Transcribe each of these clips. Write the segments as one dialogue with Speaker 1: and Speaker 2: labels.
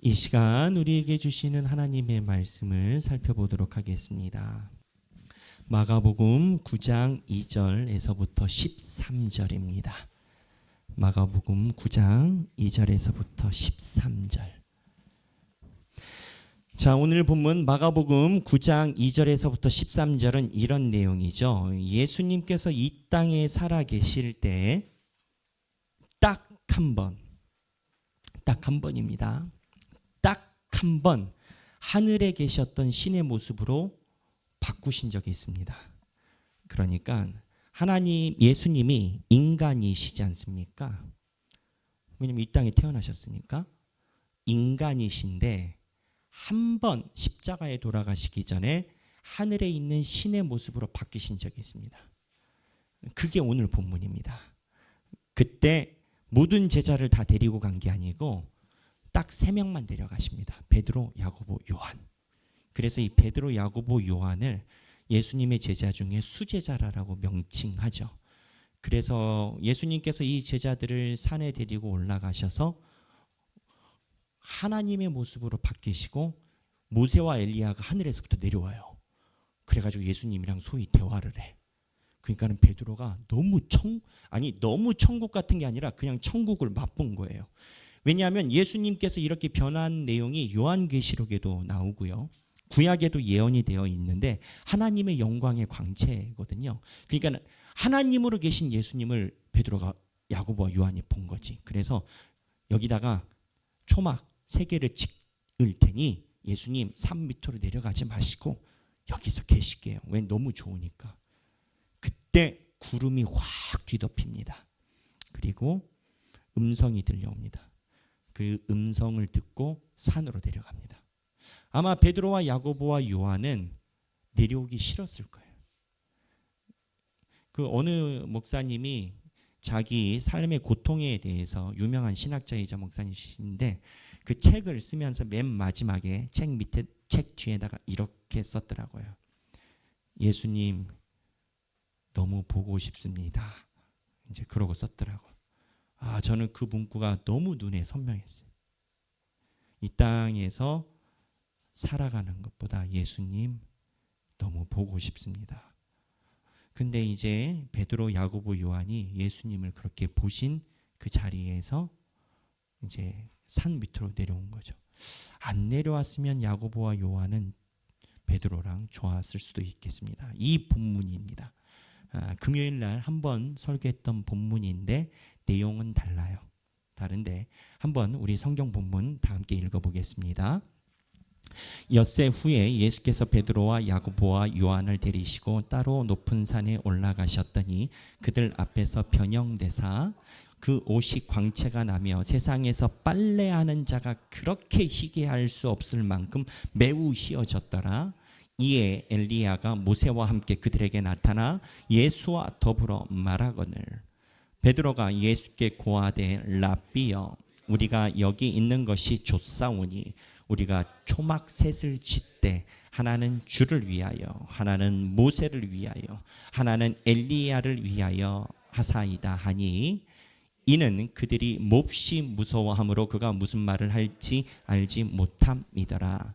Speaker 1: 이 시간 우리에게 주시는 하나님의 말씀을 살펴보도록 하겠습니다. 마가복음 9장 2절에서부터 13절입니다. 마가복음 9장 2절에서부터 13절. 자, 오늘 본문 마가복음 9장 2절에서부터 13절은 이런 내용이죠. 예수님께서 이 땅에 살아 계실 때 딱 한 번입니다. 딱 한 번 하늘에 계셨던 신의 모습으로 바꾸신 적이 있습니다. 그러니까 하나님, 예수님이 인간이시지 않습니까? 왜냐면 이 땅에 태어나셨으니까 인간이신데 한 번 십자가에 돌아가시기 전에 하늘에 있는 신의 모습으로 바뀌신 적이 있습니다. 그게 오늘 본문입니다. 그때 모든 제자를 다 데리고 간 게 아니고 딱 3명만 데려가십니다. 베드로, 야고보, 요한. 그래서 이 베드로, 야고보, 요한을 예수님의 제자 중에 수제자라고 명칭하죠. 그래서 예수님께서 이 제자들을 산에 데리고 올라가셔서 하나님의 모습으로 바뀌시고 모세와 엘리야가 하늘에서부터 내려와요. 그래가지고 예수님이랑 소위 대화를 해. 그러니까는 베드로가 너무 천국 같은 게 아니라 그냥 천국을 맛본 거예요. 왜냐하면 예수님께서 이렇게 변한 내용이 요한계시록에도 나오고요. 구약에도 예언이 되어 있는데 하나님의 영광의 광채거든요. 그러니까 하나님으로 계신 예수님을 베드로가, 야고보와 요한이 본 거지. 그래서 여기다가 초막 3개를 찍을 테니 예수님 산 밑으로 내려가지 마시고 여기서 계실게요. 왜? 너무 좋으니까. 그때 구름이 확 뒤덮입니다. 그리고 음성이 들려옵니다. 그 음성을 듣고 산으로 내려갑니다. 아마 베드로와 야고보와 요한은 내려오기 싫었을 거예요. 그 어느 목사님이 자기 삶의 고통에 대해서 유명한 신학자이자 목사님이신데 그 책을 쓰면서 맨 마지막에 책 밑에, 책 뒤에다가 이렇게 썼더라고요. 예수님 너무 보고 싶습니다. 이제 그러고 썼더라고. 저는 그 문구가 너무 눈에 선명했어요. 이 땅에서 살아가는 것보다 예수님 너무 보고 싶습니다. 근데 이제 베드로, 야고보, 요한이 예수님을 그렇게 보신 그 자리에서 이제 산 밑으로 내려온 거죠. 안 내려왔으면 야고보와 요한은 베드로랑 좋았을 수도 있겠습니다. 이 본문입니다. 금요일 날 한번 설교했던 본문인데 내용은 달라요. 다른데 한번 우리 성경 본문 다 함께 읽어보겠습니다. 엿새 후에 예수께서 베드로와 야고보와 요한을 데리시고 따로 높은 산에 올라가셨더니 그들 앞에서 변형되사 그 옷이 광채가 나며 세상에서 빨래하는 자가 그렇게 희게 할 수 없을 만큼 매우 희어졌더라. 이에 엘리야가 모세와 함께 그들에게 나타나 예수와 더불어 말하거늘 베드로가 예수께 고하되 랍비여 우리가 여기 있는 것이 좋사오니 우리가 초막 셋을 짓되 하나는 주를 위하여 하나는 모세를 위하여 하나는 엘리야를 위하여 하사이다 하니 이는 그들이 몹시 무서워하므로 그가 무슨 말을 할지 알지 못함이더라.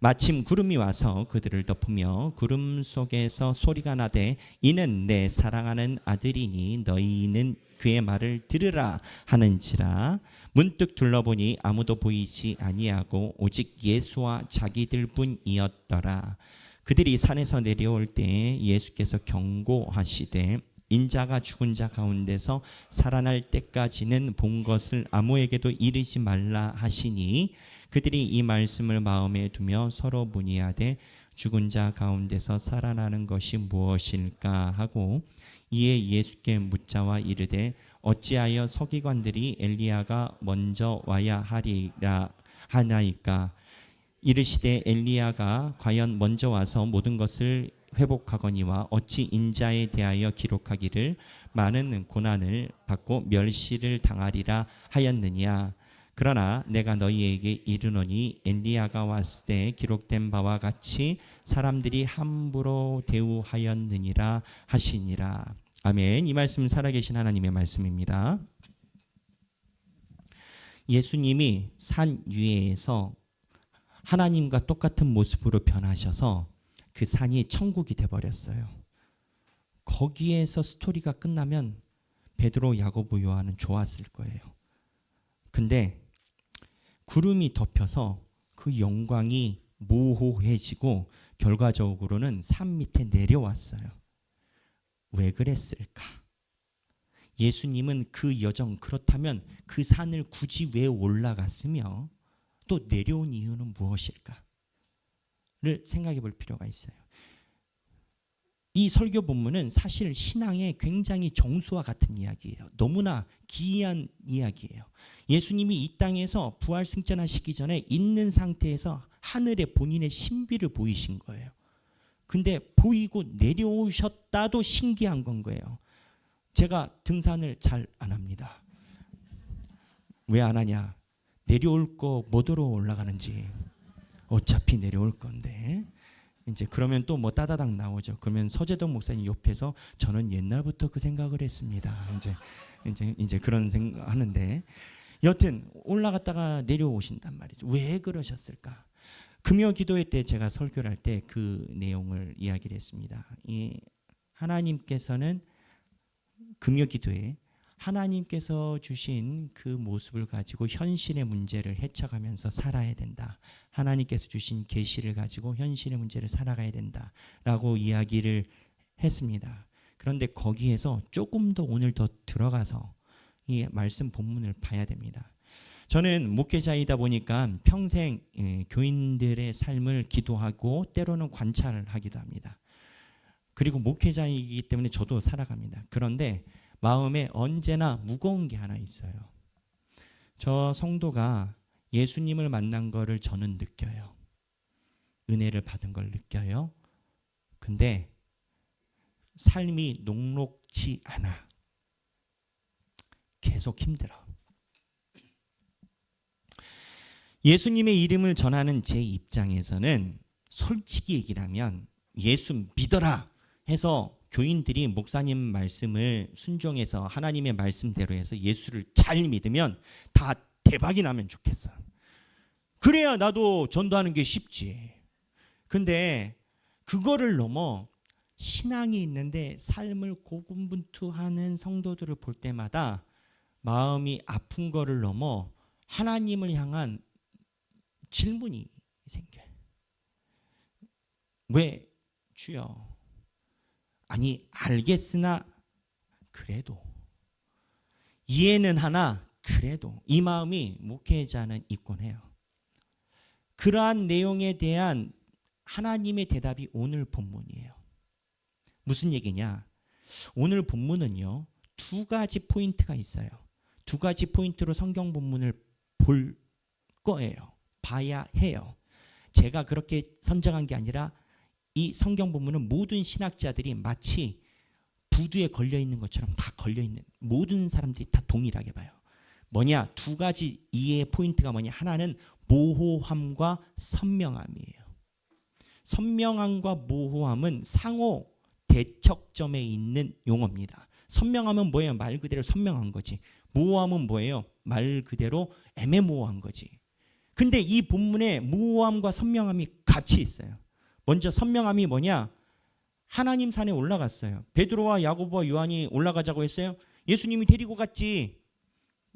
Speaker 1: 마침 구름이 와서 그들을 덮으며 구름 속에서 소리가 나되 이는 내 사랑하는 아들이니 너희는 그의 말을 들으라 하는지라. 문득 둘러보니 아무도 보이지 아니하고 오직 예수와 자기들 뿐이었더라. 그들이 산에서 내려올 때 예수께서 경고하시되 인자가 죽은 자 가운데서 살아날 때까지는 본 것을 아무에게도 이르지 말라 하시니 그들이 이 말씀을 마음에 두며 서로 문의하되 죽은 자 가운데서 살아나는 것이 무엇일까 하고 이에 예수께 묻자와 이르되 어찌하여 서기관들이 엘리야가 먼저 와야 하리라 하나이까. 이르시되 엘리야가 과연 먼저 와서 모든 것을 회복하거니와 어찌 인자에 대하여 기록하기를 많은 고난을 받고 멸시를 당하리라 하였느냐. 그러나 내가 너희에게 이르노니 엘리야가 왔을 때 기록된 바와 같이 사람들이 함부로 대우하였느니라 하시니라. 아멘. 이 말씀 살아계신 하나님의 말씀입니다. 예수님이 산 위에서 하나님과 똑같은 모습으로 변하셔서 그 산이 천국이 돼버렸어요. 거기에서 스토리가 끝나면 베드로, 야고보, 요한은 좋았을 거예요. 근데 구름이 덮여서 그 영광이 모호해지고 결과적으로는 산 밑에 내려왔어요. 왜 그랬을까? 예수님은 그 여정, 그렇다면 그 산을 굳이 왜 올라갔으며 또 내려온 이유는 무엇일까를 생각해 볼 필요가 있어요. 이 설교 본문은 사실 신앙의 굉장히 정수와 같은 이야기예요. 너무나 기이한 이야기예요. 예수님이 이 땅에서 부활 승천하시기 전에 있는 상태에서 하늘에 본인의 신비를 보이신 거예요. 근데 보이고 내려오셨다도 신기한 건 거예요. 제가 등산을 잘 안 합니다. 왜 안 하냐? 내려올 거 뭐더러 올라가는지. 어차피 내려올 건데. 이제 그러면 또 뭐 따다닥 나오죠. 그러면 서재동 목사님 옆에서 저는 옛날부터 그 생각을 했습니다. 이제 그런 생각 하는데, 여튼 올라갔다가 내려오신단 말이죠. 왜 그러셨을까? 금요 기도회 때 제가 설교를 할 때 그 내용을 이야기를 했습니다. 이 하나님께서는 금요 기도회 하나님께서 주신 그 모습을 가지고 현실의 문제를 헤쳐가면서 살아야 된다. 하나님께서 주신 계시를 가지고 현실의 문제를 살아가야 된다라고 이야기를 했습니다. 그런데 거기에서 조금 더 오늘 더 들어가서 이 말씀 본문을 봐야 됩니다. 저는 목회자이다 보니까 평생 교인들의 삶을 기도하고 때로는 관찰을 하기도 합니다. 그리고 목회자이기 때문에 저도 살아갑니다. 그런데 마음에 언제나 무거운 게 하나 있어요. 저 성도가 예수님을 만난 거를 저는 느껴요. 은혜를 받은 걸 느껴요. 근데 삶이 녹록지 않아. 계속 힘들어. 예수님의 이름을 전하는 제 입장에서는 솔직히 얘기를 하면 예수 믿어라 해서 교인들이 목사님 말씀을 순종해서 하나님의 말씀대로 해서 예수를 잘 믿으면 다 대박이 나면 좋겠어. 그래야 나도 전도하는 게 쉽지. 근데 그거를 넘어 신앙이 있는데 삶을 고군분투하는 성도들을 볼 때마다 마음이 아픈 거를 넘어 하나님을 향한 질문이 생겨요. 왜 주여? 아니 알겠으나 그래도 이해는 하나 그래도 이 마음이 목회자는 있곤 해요. 그러한 내용에 대한 하나님의 대답이 오늘 본문이에요. 무슨 얘기냐? 오늘 본문은요, 두 가지 포인트가 있어요. 두 가지 포인트로 성경 본문을 볼 거예요. 봐야 해요. 제가 그렇게 선정한 게 아니라 이 성경 본문은 모든 신학자들이 마치 부두에 걸려 있는 것처럼 다 걸려 있는, 모든 사람들이 다 동일하게 봐요. 뭐냐? 두 가지 이해의 포인트가 뭐냐? 하나는 모호함과 선명함이에요. 선명함과 모호함은 상호 대척점에 있는 용어입니다. 선명함은 뭐예요? 말 그대로 선명한 거지. 모호함은 뭐예요? 말 그대로 애매모호한 거지. 근데 이 본문에 모호함과 선명함이 같이 있어요. 먼저 선명함이 뭐냐? 하나님 산에 올라갔어요. 베드로와 야고보와 요한이 올라가자고 했어요. 예수님이 데리고 갔지.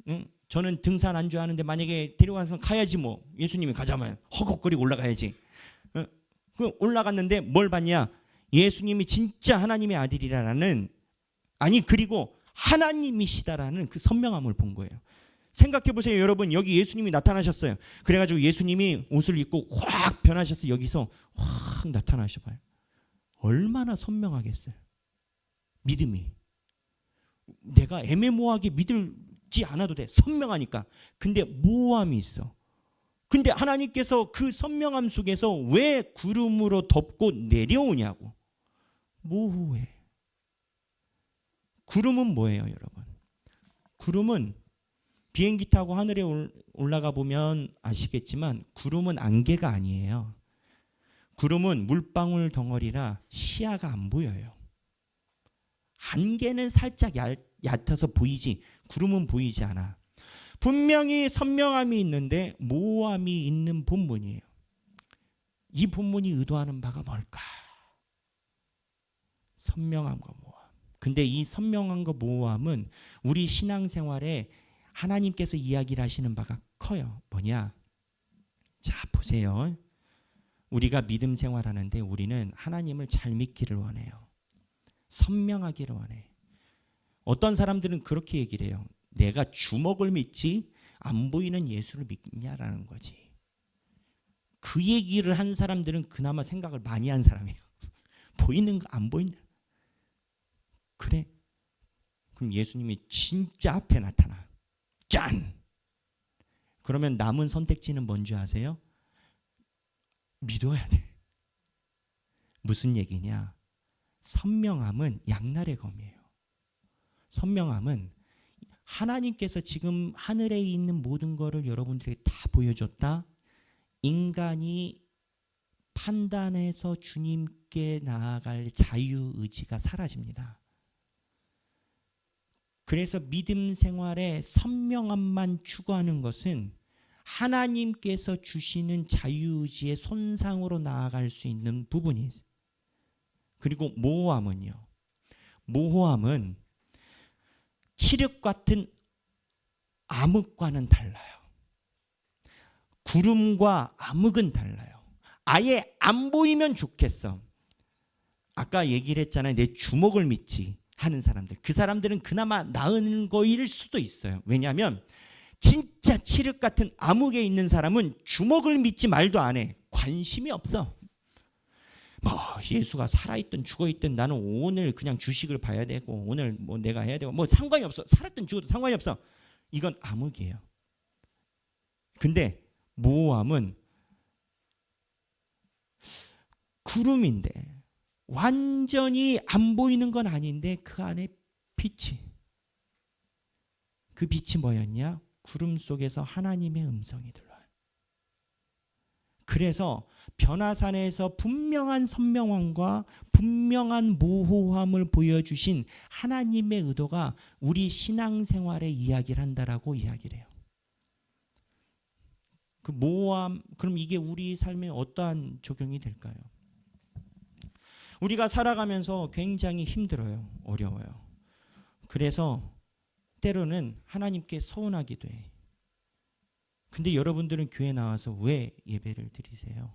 Speaker 1: 응? 저는 등산 안 좋아하는데 만약에 데려가서 가야지 뭐. 예수님이 가자면 허걱거리고 올라가야지. 응? 그 올라갔는데 뭘 봤냐? 예수님이 진짜 하나님의 아들이라는, 아니 그리고 하나님이시다라는 그 선명함을 본 거예요. 생각해 보세요, 여러분. 여기 예수님이 나타나셨어요. 그래가지고 예수님이 옷을 입고 확 변하셔서 여기서 확 나타나셔봐요. 얼마나 선명하겠어요. 믿음이. 내가 애매모호하게 믿지 않아도 돼. 선명하니까. 근데 모호함이 있어. 근데 하나님께서 그 선명함 속에서 왜 구름으로 덮고 내려오냐고. 모호해. 구름은 뭐예요, 여러분? 구름은 비행기 타고 하늘에 올라가 보면 아시겠지만 구름은 안개가 아니에요. 구름은 물방울 덩어리라 시야가 안 보여요. 안개는 살짝 얕아서 보이지 구름은 보이지 않아. 분명히 선명함이 있는데 모호함이 있는 본문이에요. 이 본문이 의도하는 바가 뭘까? 선명함과 모호함. 근데 이 선명함과 모호함은 우리 신앙생활에 하나님께서 이야기를 하시는 바가 커요. 뭐냐? 자, 보세요. 우리가 믿음 생활하는데 우리는 하나님을 잘 믿기를 원해요. 선명하기를 원해. 어떤 사람들은 그렇게 얘기를 해요. 내가 주먹을 믿지 안 보이는 예수를 믿냐라는 거지. 그 얘기를 한 사람들은 그나마 생각을 많이 한 사람이에요. 보이는 거 안 보인다. 그래? 그럼 예수님이 진짜 앞에 나타나. 짠! 그러면 남은 선택지는 뭔지 아세요? 믿어야 돼. 무슨 얘기냐? 선명함은 양날의 검이에요. 선명함은 하나님께서 지금 하늘에 있는 모든 것을 여러분들에게 다 보여줬다. 인간이 판단해서 주님께 나아갈 자유의지가 사라집니다. 그래서 믿음 생활에 선명함만 추구하는 것은 하나님께서 주시는 자유의지의 손상으로 나아갈 수 있는 부분이 있어요. 그리고 모호함은요. 모호함은 칠흑 같은 암흑과는 달라요. 구름과 암흑은 달라요. 아예 안 보이면 좋겠어. 아까 얘기를 했잖아요. 내 주먹을 믿지 하는 사람들. 그 사람들은 그나마 나은 거일 수도 있어요. 왜냐하면 진짜 칠흑 같은 암흑에 있는 사람은 주먹을 믿지 말도 안 해. 관심이 없어. 뭐 예수가 살아있든 죽어있든 나는 오늘 그냥 주식을 봐야 되고 오늘 뭐 내가 해야 되고 뭐 상관이 없어. 살았든 죽어도 상관이 없어. 이건 암흑이에요. 근데 모호함은 구름인데 완전히 안 보이는 건 아닌데 그 안에 빛이. 그 빛이 뭐였냐? 구름 속에서 하나님의 음성이 들려요. 그래서 변화산에서 분명한 선명함과 분명한 모호함을 보여주신 하나님의 의도가 우리 신앙생활에 이야기를 한다라고 이야기를 해요. 그 모호함, 그럼 이게 우리 삶에 어떠한 적용이 될까요? 우리가 살아가면서 굉장히 힘들어요. 어려워요. 그래서 때로는 하나님께 서운하기도 해. 근데 여러분들은 교회 나와서 왜 예배를 드리세요?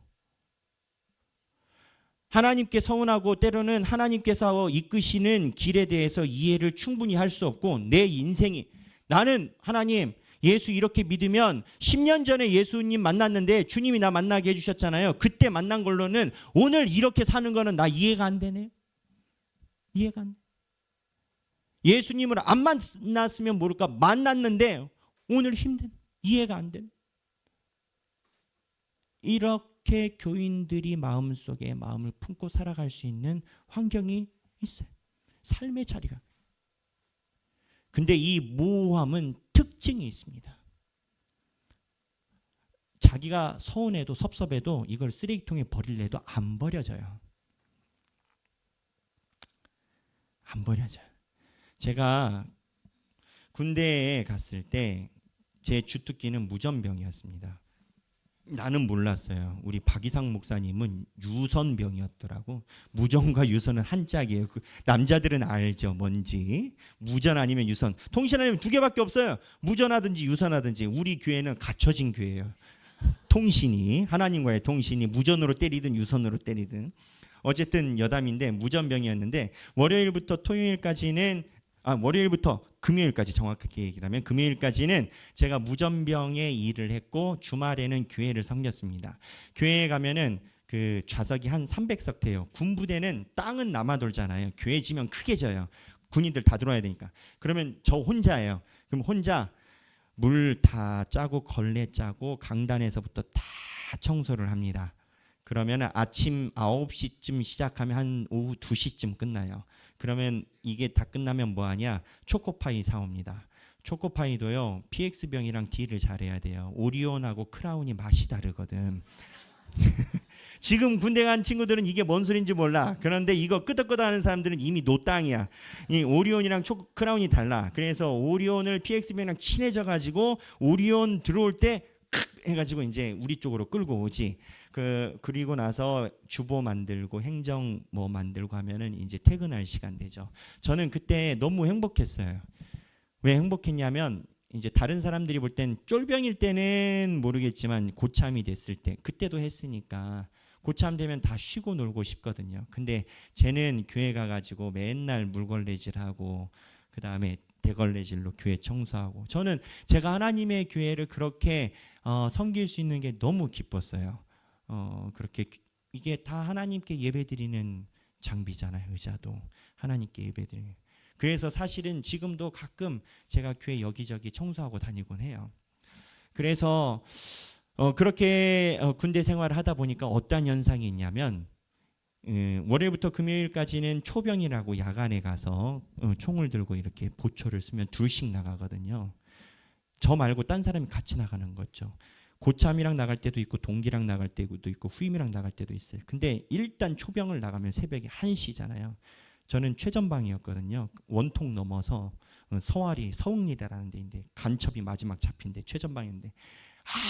Speaker 1: 하나님께 서운하고 때로는 하나님께서 이끄시는 길에 대해서 이해를 충분히 할 수 없고 내 인생이 나는 하나님 예수 이렇게 믿으면 10년 전에 예수님 만났는데 주님이 나 만나게 해주셨잖아요. 그때 만난 걸로는 오늘 이렇게 사는 거는 나 이해가 안 되네요. 이해가 안 돼. 예수님을 안 만났으면 모를까 만났는데 오늘 힘든 이해가 안 돼. 이렇게 교인들이 마음속에 마음을 품고 살아갈 수 있는 환경이 있어요. 삶의 자리가. 근데 이 모호함은 특징이 있습니다. 자기가 서운해도 섭섭해도 이걸 쓰레기통에 버릴래도 안 버려져요. 안 버려져요. 제가 군대에 갔을 때 제 주특기는 무전병이었습니다. 나는 몰랐어요. 우리 박이상 목사님은 유선병이었더라고. 무전과 유선은 한 짝이에요. 그 남자들은 알죠, 뭔지. 무전 아니면 유선. 통신 아니면 두 개밖에 없어요. 무전하든지 유선하든지. 우리 교회는 갖춰진 교회예요. 통신이 하나님과의 통신이 무전으로 때리든 유선으로 때리든. 어쨌든 여담인데 무전병이었는데 월요일부터 토요일까지는 월요일부터 금요일까지 정확하게 얘기를 하면 금요일까지는 제가 무전병의 일을 했고 주말에는 교회를 섬겼습니다. 교회에 가면은 그 좌석이 한 300석 돼요. 군부대는 땅은 남아 돌잖아요. 교회 지면 크게 져요. 군인들 다 들어와야 되니까. 그러면 저 혼자예요. 그럼 혼자 물 다 짜고 걸레 짜고 강단에서부터 다 청소를 합니다. 그러면 아침 9시쯤 시작하면 한 오후 2시쯤 끝나요. 그러면 이게 다 끝나면 뭐하냐? 초코파이 사옵니다. 초코파이도요. PX병이랑 딜을 잘해야 돼요. 오리온하고 크라운이 맛이 다르거든. 지금 군대 간 친구들은 이게 뭔 소린지 몰라. 그런데 이거 끄덕끄덕 하는 사람들은 이미 노땅이야. 이 오리온이랑 크라운이 달라. 그래서 오리온을 PXB랑 친해져 가지고 오리온 들어올 때 해가지고 이제 우리 쪽으로 끌고 오지. 그리고 나서 주보 만들고 행정 뭐 만들고 하면은 이제 퇴근할 시간 되죠. 저는 그때 너무 행복했어요. 왜 행복했냐면 이제 다른 사람들이 볼 땐 쫄병일 때는 모르겠지만 고참이 됐을 때 그때도 했으니까 고참 되면 다 쉬고 놀고 싶거든요. 근데 쟤는 교회 가가지고 맨날 물걸레질하고 그 다음에 대걸레질로 교회 청소하고 저는 제가 하나님의 교회를 그렇게 섬길 수 있는 게 너무 기뻤어요. 그렇게 이게 다 하나님께 예배드리는 장비잖아요. 의자도 하나님께 예배드리는. 그래서 사실은 지금도 가끔 제가 교회 여기저기 청소하고 다니곤 해요. 그래서 그렇게 군대 생활을 하다 보니까 어떤 현상이 있냐면 월요일부터 금요일까지는 초병이라고 야간에 가서 총을 들고 이렇게 보초를 쓰면 둘씩 나가거든요. 저 말고 딴 사람이 같이 나가는 거죠. 고참이랑 나갈 때도 있고 동기랑 나갈 때도 있고 후임이랑 나갈 때도 있어요. 근데 일단 초병을 나가면 새벽에 1시잖아요. 저는 최전방이었거든요. 원통 넘어서 서웅리라는 데인데 간첩이 마지막 잡힌데 최전방인데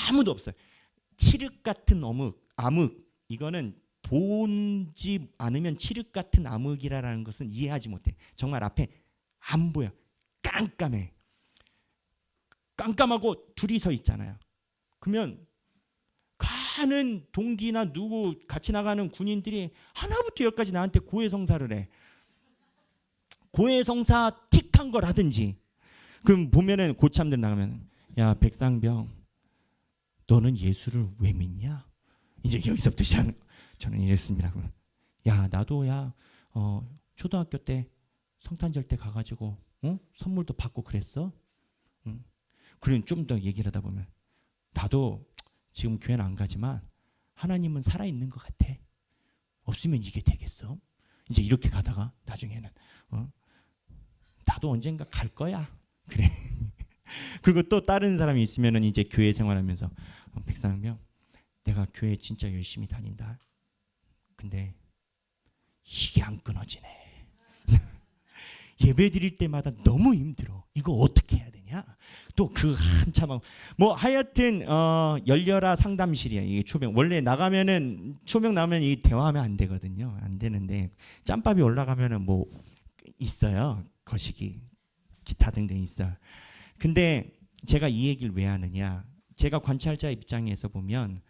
Speaker 1: 아무도 없어요. 칠흑 같은 암흑 이거는 보지 않으면 칠흑 같은 암흑이라는 것은 이해하지 못해. 정말 앞에 안 보여. 깜깜해. 깜깜하고 둘이 서 있잖아요. 그러면 가는 동기나 누구 같이 나가는 군인들이 하나부터 열까지 나한테 고해성사를 해. 고해성사 틱한 걸 하든지. 그럼 보면은 고참들 나가면 야 백상병 너는 예수를 왜 믿냐? 이제 여기서부터 시작하는. 저는 이랬습니다. 야 나도 초등학교 때 성탄절 때 가가지고 선물도 받고 그랬어. 그럼 좀 더 얘기를 하다 보면 나도 지금 교회는 안 가지만 하나님은 살아있는 것 같아. 없으면 이게 되겠어? 이제 이렇게 가다가 나중에는 나도 언젠가 갈 거야. 그래. 그리고 또 다른 사람이 있으면은 이제 교회 생활하면서 백상병 내가 교회 진짜 열심히 다닌다. 근데 이게 안 끊어지네. 예배 드릴 때마다 너무 힘들어. 이거 어떻게 해야 되냐? 또 그 한참 뭐 하여튼 열려라 상담실이야. 이게 초병 원래 나가면은 초병 나오면 이 대화하면 안 되거든요. 안 되는데 짬밥이 올라가면은 뭐 있어요. 거시기 기타 등등 있어. 근데 제가 이 얘기를 왜 하느냐? 제가 관찰자 입장에서 보면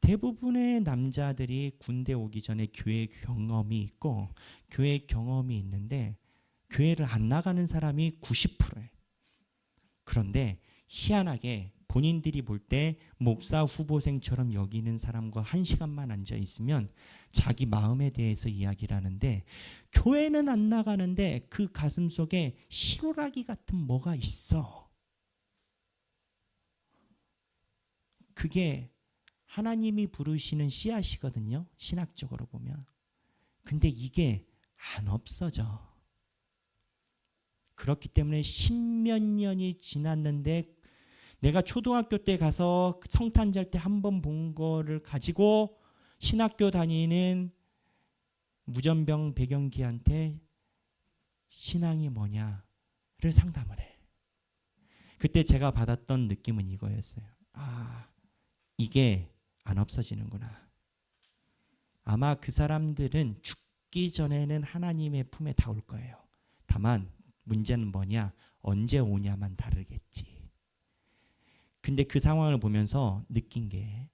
Speaker 1: 대부분의 남자들이 군대 오기 전에 교회 경험이 있고 교회 경험이 있는데 교회를 안 나가는 사람이 90%예요. 그런데 희한하게 본인들이 볼 때 목사 후보생처럼 여기는 사람과 1시간만 앉아 있으면 자기 마음에 대해서 이야기를 하는데 교회는 안 나가는데 그 가슴 속에 실오라기 같은 뭐가 있어. 그게 하나님이 부르시는 씨앗이거든요. 신학적으로 보면. 근데 이게 안 없어져. 그렇기 때문에 10몇 년이 지났는데 내가 초등학교 때 가서 성탄절 때 한 번 본 거를 가지고 신학교 다니는 무전병 배경기한테 신앙이 뭐냐를 상담을 해. 그때 제가 받았던 느낌은 이거였어요. 아, 이게 안 없어지는구나. 아마 그 사람들은 죽기 전에는 하나님의 품에 닿을 거예요. 다만 문제는 뭐냐? 언제 오냐만 다르겠지. 근데 그 상황을 보면서 느낀 게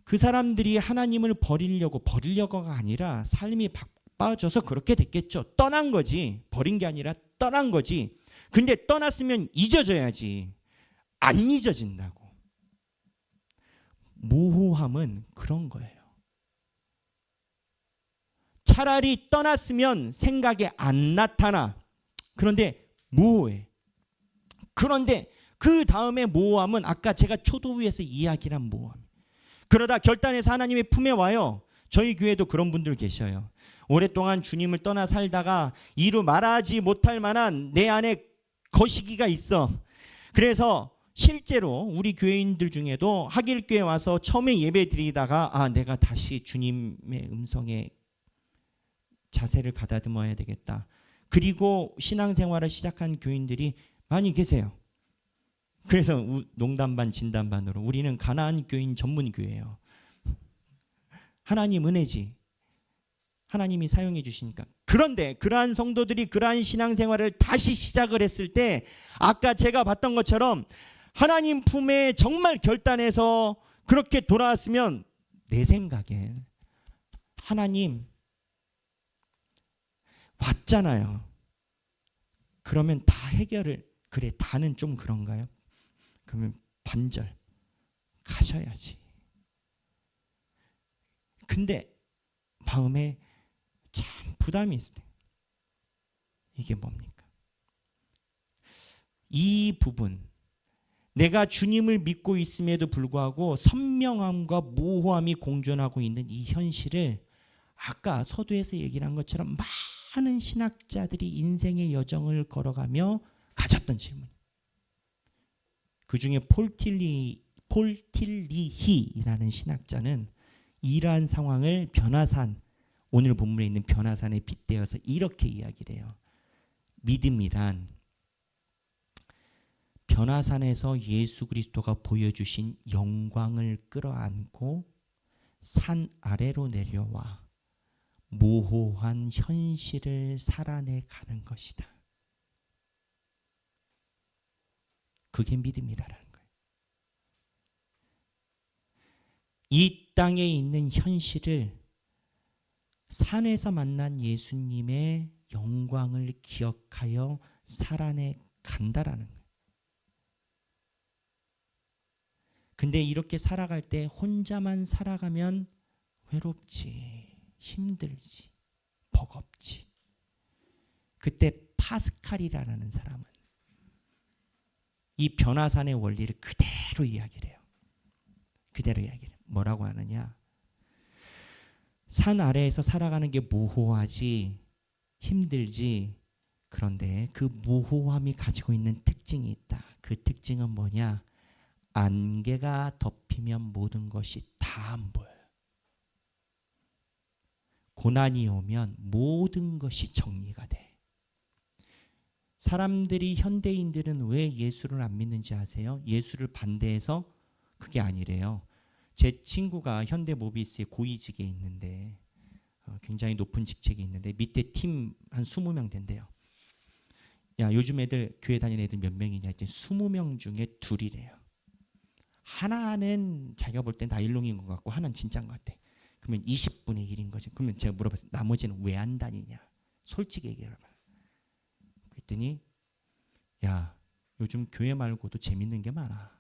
Speaker 1: 그 사람들이 하나님을 버리려고가 아니라 삶이 바빠져서 그렇게 됐겠죠. 떠난 거지. 버린 게 아니라 떠난 거지. 근데 떠났으면 잊어져야지. 안 잊어진다고. 모호함은 그런 거예요. 차라리 떠났으면 생각에 안 나타나. 그런데 모호해. 그런데 그 다음에 모호함은 아까 제가 초도부에서 이야기한 모호함. 그러다 결단해서 하나님의 품에 와요. 저희 교회도 그런 분들 계셔요. 오랫동안 주님을 떠나 살다가 이루 말하지 못할 만한 내 안에 거시기가 있어. 그래서 실제로 우리 교회인들 중에도 하길교회 와서 처음에 예배 드리다가 내가 다시 주님의 음성에 자세를 가다듬어야 되겠다. 그리고 신앙생활을 시작한 교인들이 많이 계세요. 그래서 농담 반 진담 반으로 우리는 가나안 교인 전문 교회예요. 하나님 은혜지. 하나님이 사용해 주시니까. 그런데 그러한 성도들이 그러한 신앙생활을 다시 시작을 했을 때 아까 제가 봤던 것처럼 하나님 품에 정말 결단해서 그렇게 돌아왔으면 내 생각엔 하나님 왔잖아요. 그러면 다 해결을 그래 다는 좀 그런가요? 그러면 반절 가셔야지. 근데 마음에 참 부담이 있을 때 이게 뭡니까? 이 부분 내가 주님을 믿고 있음에도 불구하고 선명함과 모호함이 공존하고 있는 이 현실을 아까 서두에서 얘기를 한 것처럼 많은 신학자들이 인생의 여정을 걸어가며 가졌던 질문. 그중에 폴틸리히라는 신학자는 이러한 상황을 변화산, 오늘 본문에 있는 변화산에 빗대어서 이렇게 이야기를 해요. 믿음이란 변화산에서 예수 그리스도가 보여주신 영광을 끌어안고 산 아래로 내려와 모호한 현실을 살아내 가는 것이다. 그게 믿음이라는 거예요. 이 땅에 있는 현실을 산에서 만난 예수님의 영광을 기억하여 살아내 간다라는 거예요. 근데 이렇게 살아갈 때 혼자만 살아가면 외롭지, 힘들지, 버겁지. 그때 파스칼이라는 사람은 이 변화산의 원리를 그대로 이야기를 해요. 그대로 이야기를 해요. 뭐라고 하느냐? 산 아래에서 살아가는 게 모호하지, 힘들지. 그런데 그 모호함이 가지고 있는 특징이 있다. 그 특징은 뭐냐? 안개가 덮이면 모든 것이 다 안 보여요. 고난이 오면 모든 것이 정리가 돼. 사람들이 현대인들은 왜 예수를 안 믿는지 아세요? 예수를 반대해서 그게 아니래요. 제 친구가 현대모비스의 고위직에 있는데 굉장히 높은 직책이 있는데 밑에 팀 한 20명 된대요. 야, 요즘 애들 교회 다니는 애들 몇 명이냐 했더니 20명 중에 둘이래요. 하나는 자기가 볼 때 나일론인 것 같고 하나는 진짜인 것 같아. 그러면 20분의 1인 거지. 그러면 제가 물어봤어요. 나머지는 왜 안 다니냐? 솔직히 얘기해봐. 그랬더니 야, 요즘 교회 말고도 재밌는 게 많아.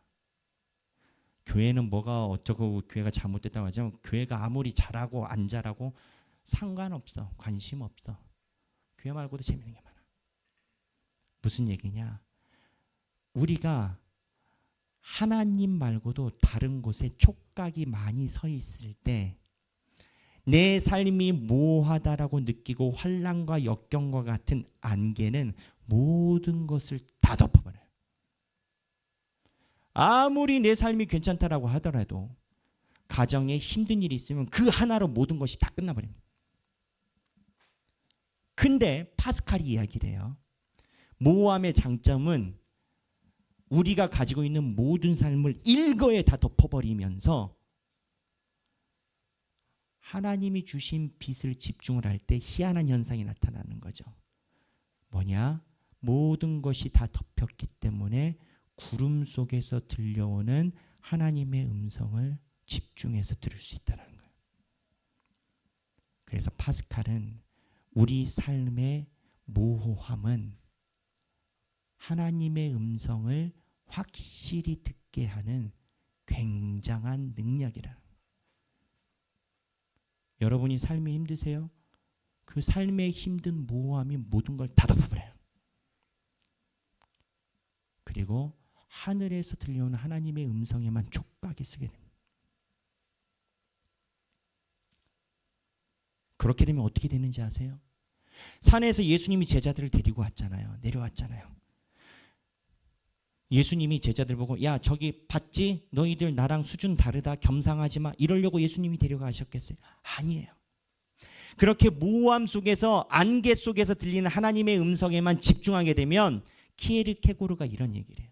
Speaker 1: 교회는 뭐가 어쩌고 교회가 잘못됐다고 하지만 교회가 아무리 잘하고 안 잘하고 상관없어. 관심 없어. 교회 말고도 재밌는 게 많아. 무슨 얘기냐? 우리가 하나님 말고도 다른 곳에 촉각이 많이 서 있을 때 내 삶이 모호하다라고 느끼고 환난과 역경과 같은 안개는 모든 것을 다 덮어버려요. 아무리 내 삶이 괜찮다라고 하더라도 가정에 힘든 일이 있으면 그 하나로 모든 것이 다 끝나버립니다. 근데 파스칼이 이야기를 해요. 모호함의 장점은 우리가 가지고 있는 모든 삶을 일거에 다 덮어버리면서 하나님이 주신 빛을 집중을 할 때 희한한 현상이 나타나는 거죠. 뭐냐? 모든 것이 다 덮였기 때문에 구름 속에서 들려오는 하나님의 음성을 집중해서 들을 수 있다는 거예요. 그래서 파스칼은 우리 삶의 모호함은 하나님의 음성을 확실히 듣게 하는 굉장한 능력이라. 여러분이 삶이 힘드세요? 그 삶의 힘든 모호함이 모든 걸 다 덮어버려요. 그리고 하늘에서 들려오는 하나님의 음성에만 촉각이 쓰게 됩니다. 그렇게 되면 어떻게 되는지 아세요? 산에서 예수님이 제자들을 데리고 왔잖아요. 내려왔잖아요. 예수님이 제자들 보고 야 저기 봤지? 너희들 나랑 수준 다르다. 겸상하지 마. 이러려고 예수님이 데려가셨겠어요? 아니에요. 그렇게 모호함 속에서 안개 속에서 들리는 하나님의 음성에만 집중하게 되면 키에르케고르가 이런 얘기를 해요.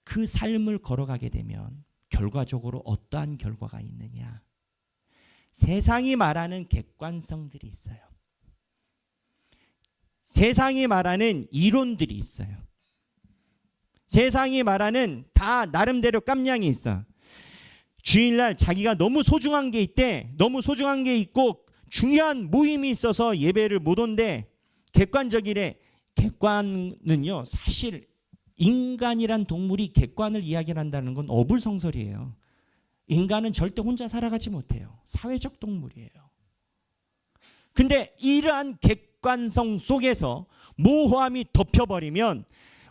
Speaker 1: 그 삶을 걸어가게 되면 결과적으로 어떠한 결과가 있느냐. 세상이 말하는 객관성들이 있어요. 세상이 말하는 이론들이 있어요. 세상이 말하는 다 나름대로 깜냥이 있어. 주일날 자기가 너무 소중한 게 있대. 너무 소중한 게 있고 중요한 모임이 있어서 예배를 못 온대. 객관적이래. 객관은요, 사실 인간이란 동물이 객관을 이야기한다는 건 어불성설이에요. 인간은 절대 혼자 살아가지 못해요. 사회적 동물이에요. 근데 이러한 객관성 속에서 모호함이 덮여버리면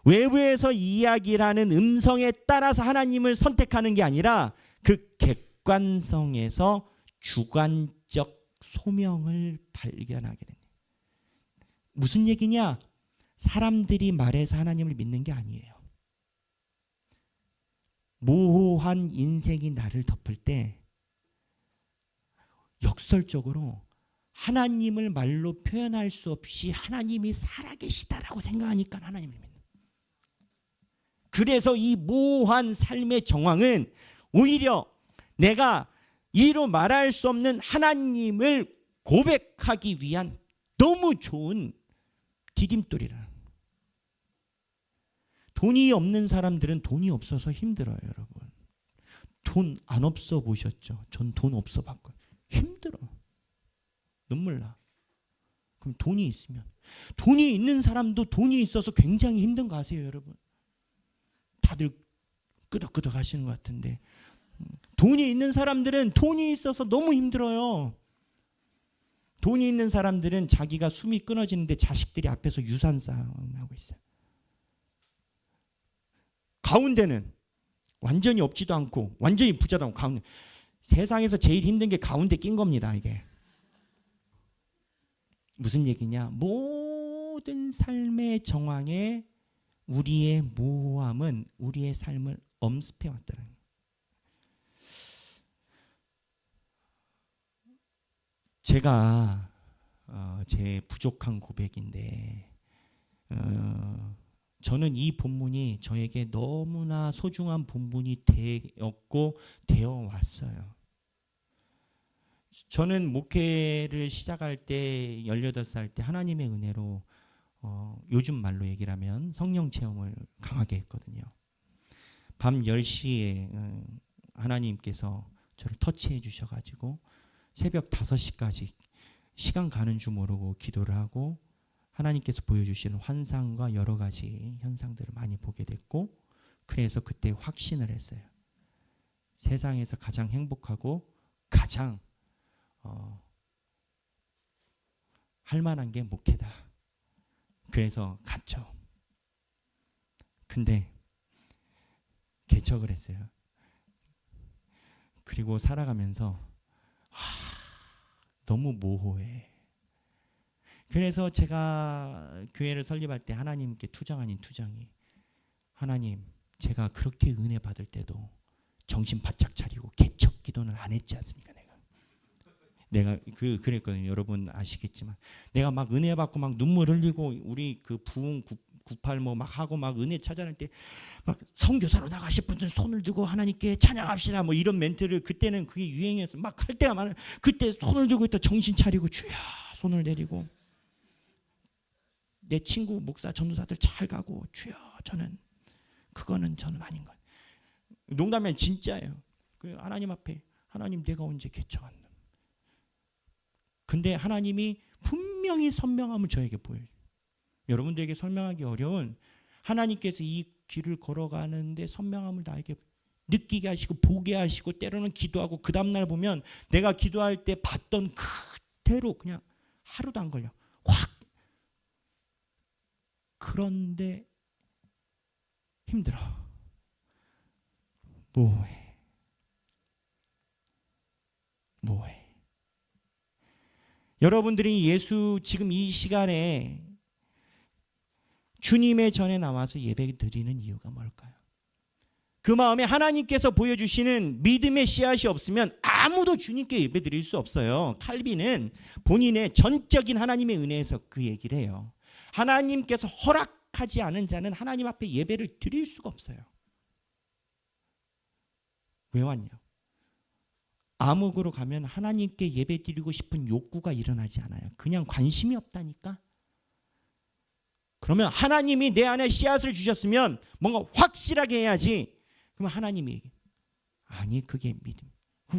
Speaker 1: 외부에서 이야기를 하는 음성에 따라서 하나님을 선택하는 게 아니라 그 객관성에서 주관적 소명을 발견하게 됩니다. 무슨 얘기냐? 사람들이 말해서 하나님을 믿는 게 아니에요. 모호한 인생이 나를 덮을 때 역설적으로 하나님을 말로 표현할 수 없이 하나님이 살아계시다라고 생각하니까 하나님을 믿는. 그래서 이 모호한 삶의 정황은 오히려 내가 이로 말할 수 없는 하나님을 고백하기 위한 너무 좋은 디딤돌이라. 돈이 없는 사람들은 돈이 없어서 힘들어요, 여러분. 돈 안 없어 보셨죠? 전 돈 없어 봤거든요. 힘들어. 눈물 나. 그럼 돈이 있으면. 돈이 있는 사람도 돈이 있어서 굉장히 힘든 거 아세요, 여러분? 다들 끄덕끄덕 하시는 것 같은데 돈이 있는 사람들은 돈이 있어서 너무 힘들어요. 돈이 있는 사람들은 자기가 숨이 끊어지는데 자식들이 앞에서 유산 싸움하고 있어요. 가운데는 완전히 없지도 않고 완전히 부자도 않고 가운데. 세상에서 제일 힘든 게 가운데 낀 겁니다. 이게 무슨 얘기냐? 모든 삶의 정황에 우리의 모호함은 우리의 삶을 엄습해 왔다는 거예요. 제가 제 부족한 고백인데 저는 이 본문이 저에게 너무나 소중한 본문이 되었고 되어 왔어요. 저는 목회를 시작할 때 18살 때 하나님의 은혜로 요즘 말로 얘기를 하면 성령 체험을 강하게 했거든요. 밤 10시에 하나님께서 저를 터치해 주셔가지고 새벽 5시까지 시간 가는 줄 모르고 기도를 하고 하나님께서 보여주시는 환상과 여러 가지 현상들을 많이 보게 됐고 그래서 그때 확신을 했어요. 세상에서 가장 행복하고 가장 할 만한 게 목회다. 그래서 갔죠. 근데 개척을 했어요. 그리고 살아가면서 너무 모호해. 그래서 제가 교회를 설립할 때 하나님께 투정 아닌 투정이 하나님 제가 그렇게 은혜 받을 때도 정신 바짝 차리고 개척 기도는 안 했지 않습니까? 내가 그랬거든요. 여러분 아시겠지만 내가 막 은혜 받고 막 눈물 흘리고 우리 그 부흥 98 뭐 막 하고 막 은혜 찾아낼 때 막 선교사로 나가실 분들 손을 들고 하나님께 찬양합시다 뭐 이런 멘트를 그때는 그게 유행이었어. 막 할 때가 많아요. 그때 손을 들고 있다 정신 차리고 주야 손을 내리고 내 친구 목사 전도사들 잘 가고 주여 저는 아닌 것. 농담이 진짜예요. 그 하나님 앞에 하나님 내가 언제 개척한 놈. 근데 하나님이 분명히 선명함을 저에게 보여요. 여러분들에게 설명하기 어려운 하나님께서 이 길을 걸어가는데 선명함을 나에게 느끼게 하시고 보게 하시고 때로는 기도하고 그 다음날 보면 내가 기도할 때 봤던 그대로 그냥 하루도 안 걸려. 확. 그런데 힘들어. 뭐해. 여러분들이 예수 지금 이 시간에 주님의 전에 나와서 예배 드리는 이유가 뭘까요? 그 마음에 하나님께서 보여주시는 믿음의 씨앗이 없으면 아무도 주님께 예배 드릴 수 없어요. 칼빈은 본인의 전적인 하나님의 은혜에서 그 얘기를 해요. 하나님께서 허락하지 않은 자는 하나님 앞에 예배를 드릴 수가 없어요. 왜 왔냐? 암흑으로 가면 하나님께 예배 드리고 싶은 욕구가 일어나지 않아요. 그냥 관심이 없다니까. 그러면 하나님이 내 안에 씨앗을 주셨으면 뭔가 확실하게 해야지. 그러면 하나님이 얘기해. 아니, 그게 믿음.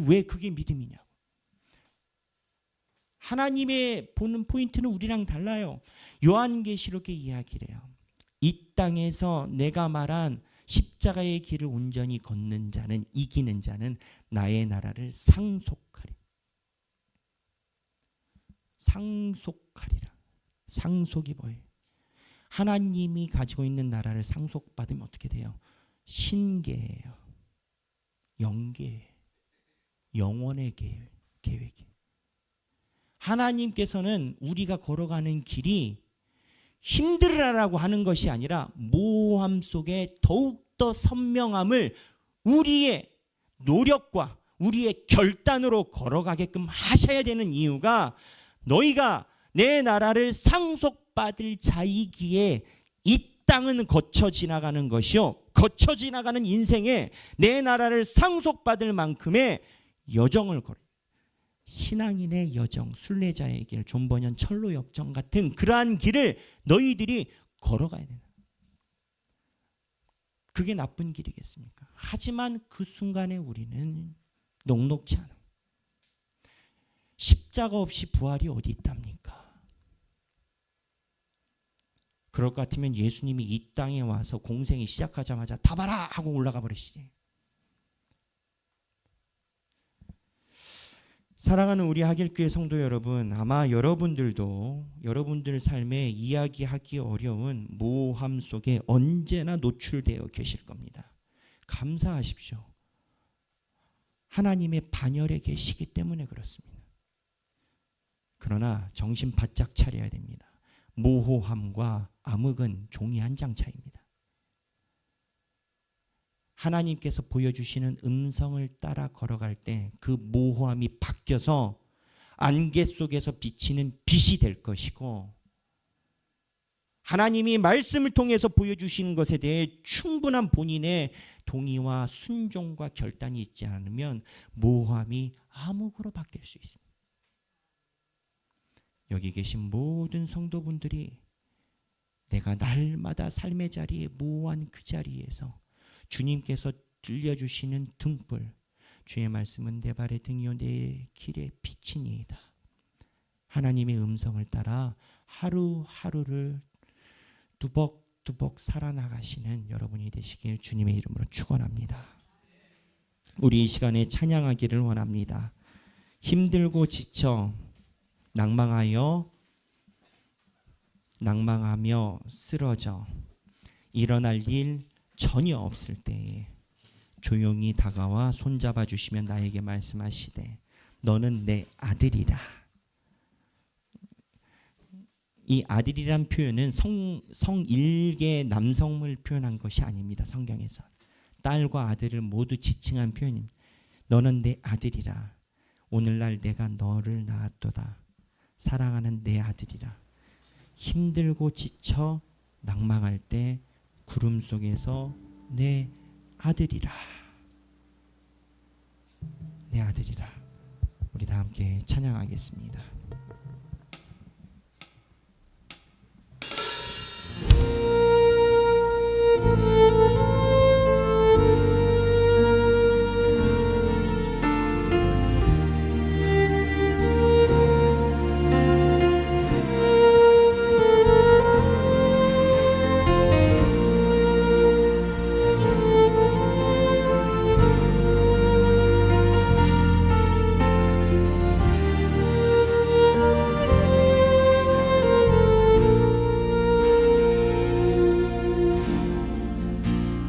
Speaker 1: 왜 그게 믿음이냐고. 하나님의 보는 포인트는 우리랑 달라요. 요한계시록의 이야기를 해요. 이 땅에서 내가 말한 십자가의 길을 온전히 걷는 자는, 이기는 자는 나의 나라를 상속하리. 상속하리라. 상속이 뭐예요? 하나님이 가지고 있는 나라를 상속받으면 어떻게 돼요? 신계예요. 영계예요. 영원의 계획이에요. 하나님께서는 우리가 걸어가는 길이 힘들으라고 하는 것이 아니라 모호함 속에 더욱더 선명함을 우리의 노력과 우리의 결단으로 걸어가게끔 하셔야 되는 이유가, 너희가 내 나라를 상속받을 자이기에 이 땅은 거쳐 지나가는 것이요, 거쳐 지나가는 인생에 내 나라를 상속받을 만큼의 여정을 걸어. 신앙인의 여정, 순례자의 길, 존 버년 철로 역정 같은 그러한 길을 너희들이 걸어가야 된다. 그게 나쁜 길이겠습니까? 하지만 그 순간에 우리는 녹록지 않아. 십자가 없이 부활이 어디 있답니까? 그럴 것 같으면 예수님이 이 땅에 와서 공생이 시작하자마자 다 봐라 하고 올라가 버리시지. 사랑하는 우리 하길교회 성도 여러분, 아마 여러분들도 여러분들 삶에 이야기하기 어려운 모호함 속에 언제나 노출되어 계실 겁니다. 감사하십시오. 하나님의 반열에 계시기 때문에 그렇습니다. 그러나 정신 바짝 차려야 됩니다. 모호함과 암흑은 종이 한 장 차이입니다. 하나님께서 보여주시는 음성을 따라 걸어갈 때 그 모호함이 바뀌어서 안개 속에서 비치는 빛이 될 것이고, 하나님이 말씀을 통해서 보여주시는 것에 대해 충분한 본인의 동의와 순종과 결단이 있지 않으면 모호함이 암흑으로 바뀔 수 있습니다. 여기 계신 모든 성도분들이 내가 날마다 삶의 자리에 모호한 그 자리에서 주님께서 들려주시는 등불, 주의 말씀은 내 발의 등이요 내 길의 빛이니이다. 하나님의 음성을 따라 하루하루를 뚜벅뚜벅 살아나가시는 여러분이 되시길 주님의 이름으로 축원합니다. 우리 이 시간에 찬양하기를 원합니다. 힘들고 지쳐 낭망하며 쓰러져 일어날 일 전혀 없을 때에 조용히 다가와 손잡아 주시면 나에게 말씀하시되 너는 내 아들이라. 이 아들이란 표현은 성일계 남성을 표현한 것이 아닙니다. 성경에서 딸과 아들을 모두 지칭한 표현입니다. 너는 내 아들이라. 오늘날 내가 너를 낳았도다. 사랑하는 내 아들이라. 힘들고 지쳐 낭망할 때 구름 속에서 내 아들이라. 내 아들이라. 우리 다 함께 찬양하겠습니다.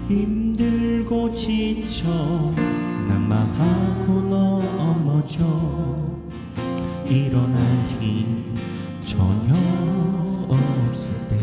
Speaker 1: 힘들고 지쳐 낭망하고 넘어져 일어날 힘 전혀 없을 때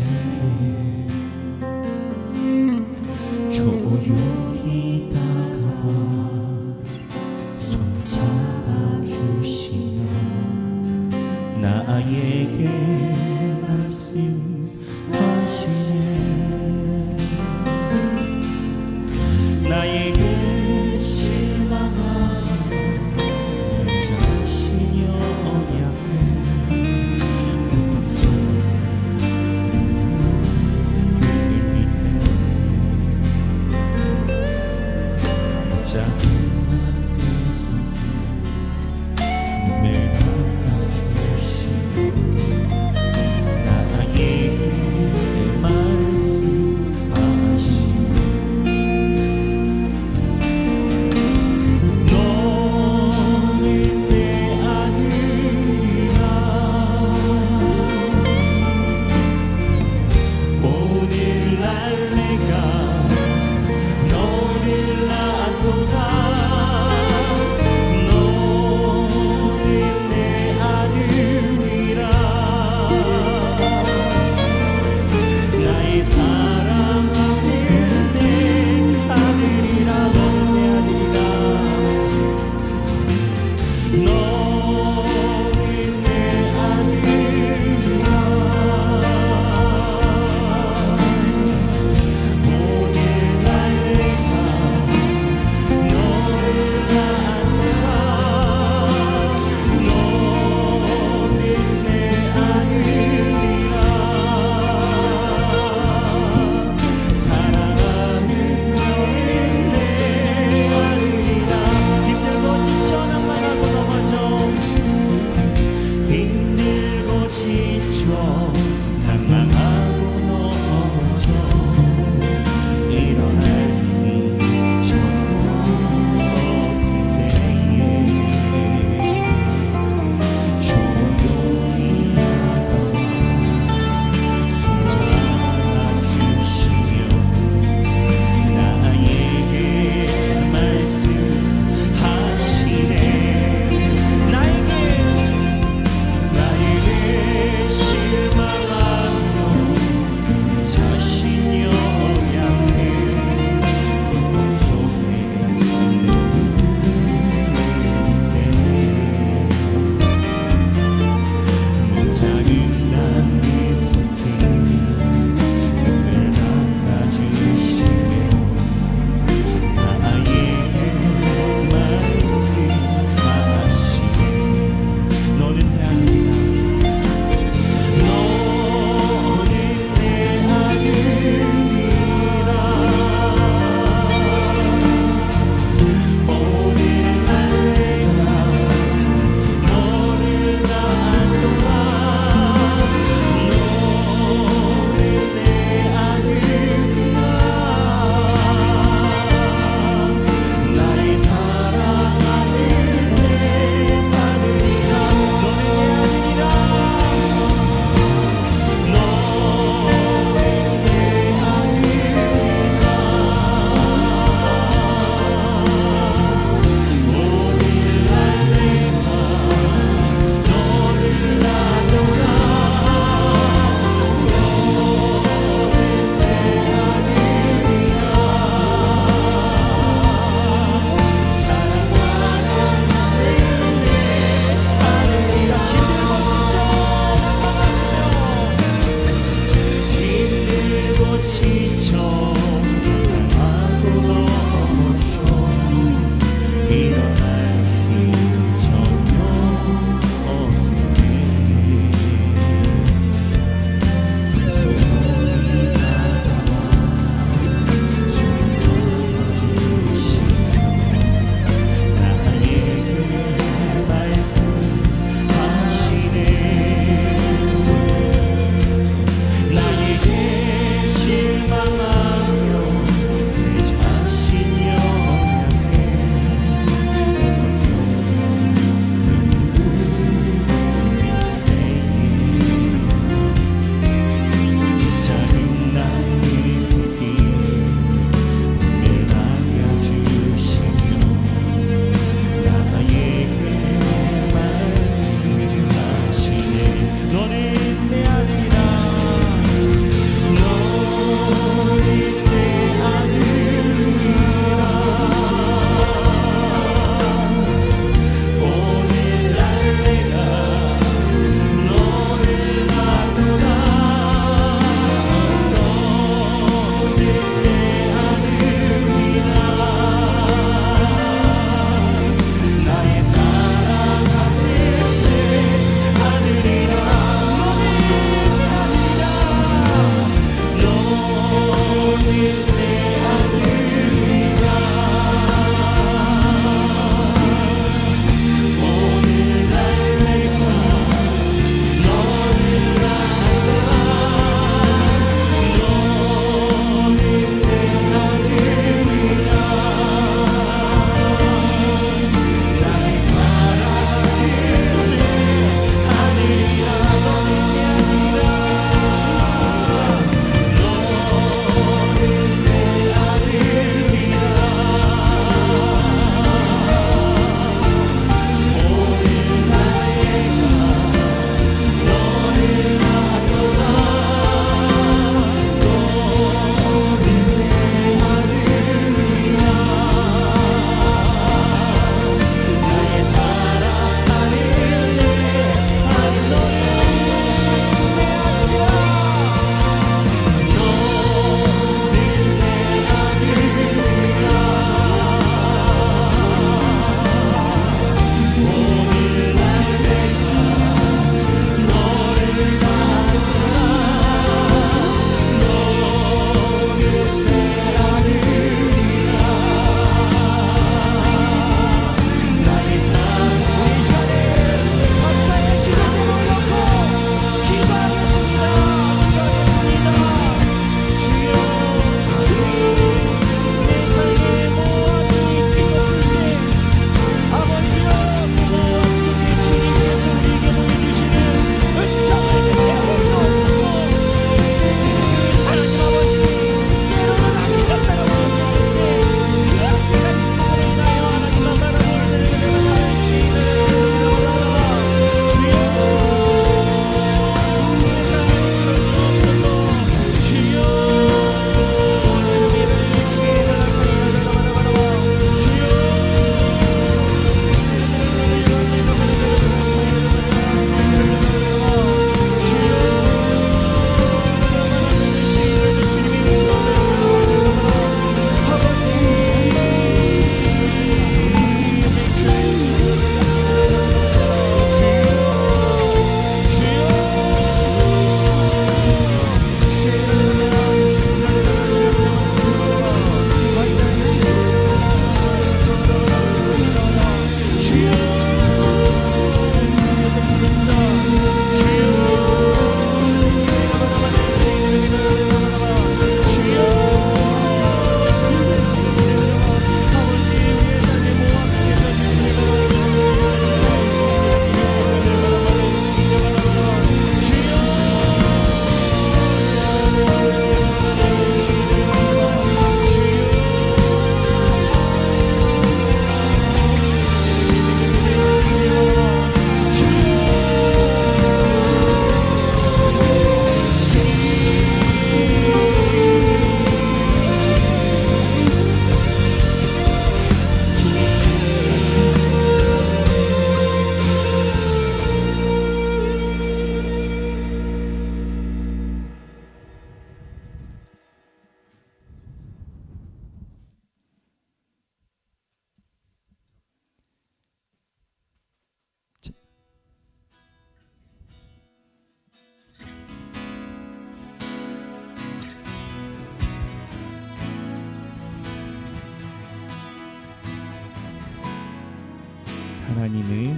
Speaker 1: 하나님은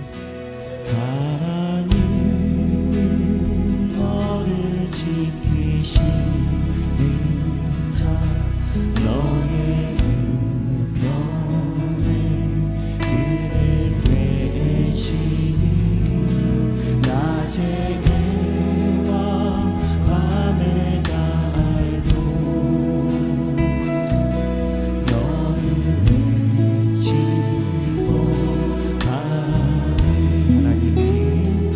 Speaker 1: 너를 지키시는 자 너의 우편에 그를 계시니 낮에 해와 밤에 달도 너를 외치고 가는 하나님은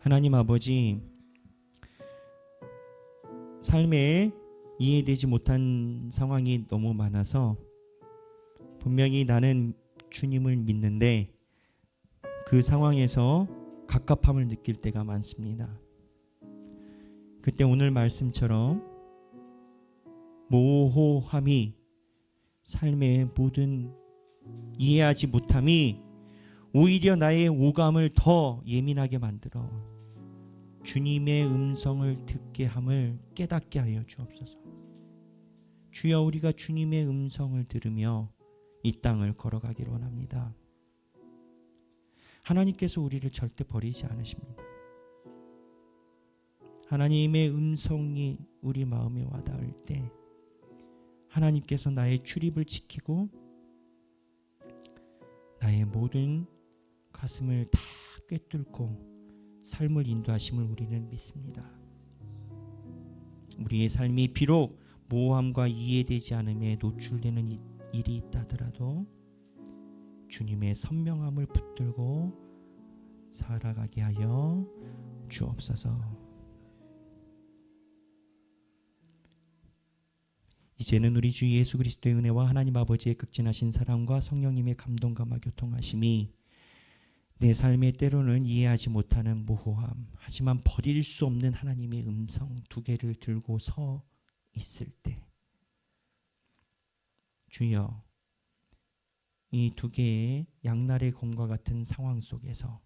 Speaker 1: 하나님 아버지, 삶에 이해되지 못한 상황이 너무 많아서 분명히 나는 주님을 믿는데 그 상황에서 갑갑함을 느낄 때가 많습니다. 그때 오늘 말씀처럼 모호함이, 삶의 모든 이해하지 못함이 오히려 나의 오감을 더 예민하게 만들어 주님의 음성을 듣게 함을 깨닫게 하여 주옵소서. 주여, 우리가 주님의 음성을 들으며 이 땅을 걸어가기를 원합니다. 하나님께서 우리를 절대 버리지 않으십니다. 하나님의 음성이 우리 마음에 와닿을 때 하나님께서 나의 출입을 지키고 나의 모든 가슴을 다 꿰뚫고 삶을 인도하심을 우리는 믿습니다. 우리의 삶이 비록 모호함과 이해되지 않음에 노출되는 일이 있다더라도 주님의 선명함을 붙들고 살아가게 하여 주옵소서. 이제는 우리 주 예수 그리스도의 은혜와 하나님 아버지의 극진하신 사랑과 성령님의 감동감화 교통하심이 내 삶에 때로는 이해하지 못하는 모호함, 하지만 버릴 수 없는 하나님의 음성 두 개를 들고 서 있을 때, 주여, 이 두 개의 양날의 검과 같은 상황 속에서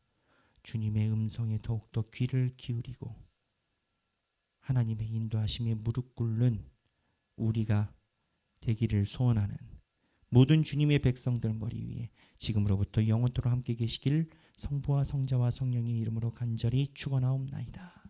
Speaker 1: 주님의 음성에 더욱더 귀를 기울이고 하나님의 인도하심에 무릎 꿇는 우리가 되기를 소원하는 모든 주님의 백성들 머리 위에 지금으로부터 영원토록 함께 계시길 성부와 성자와 성령의 이름으로 간절히 축원하옵나이다.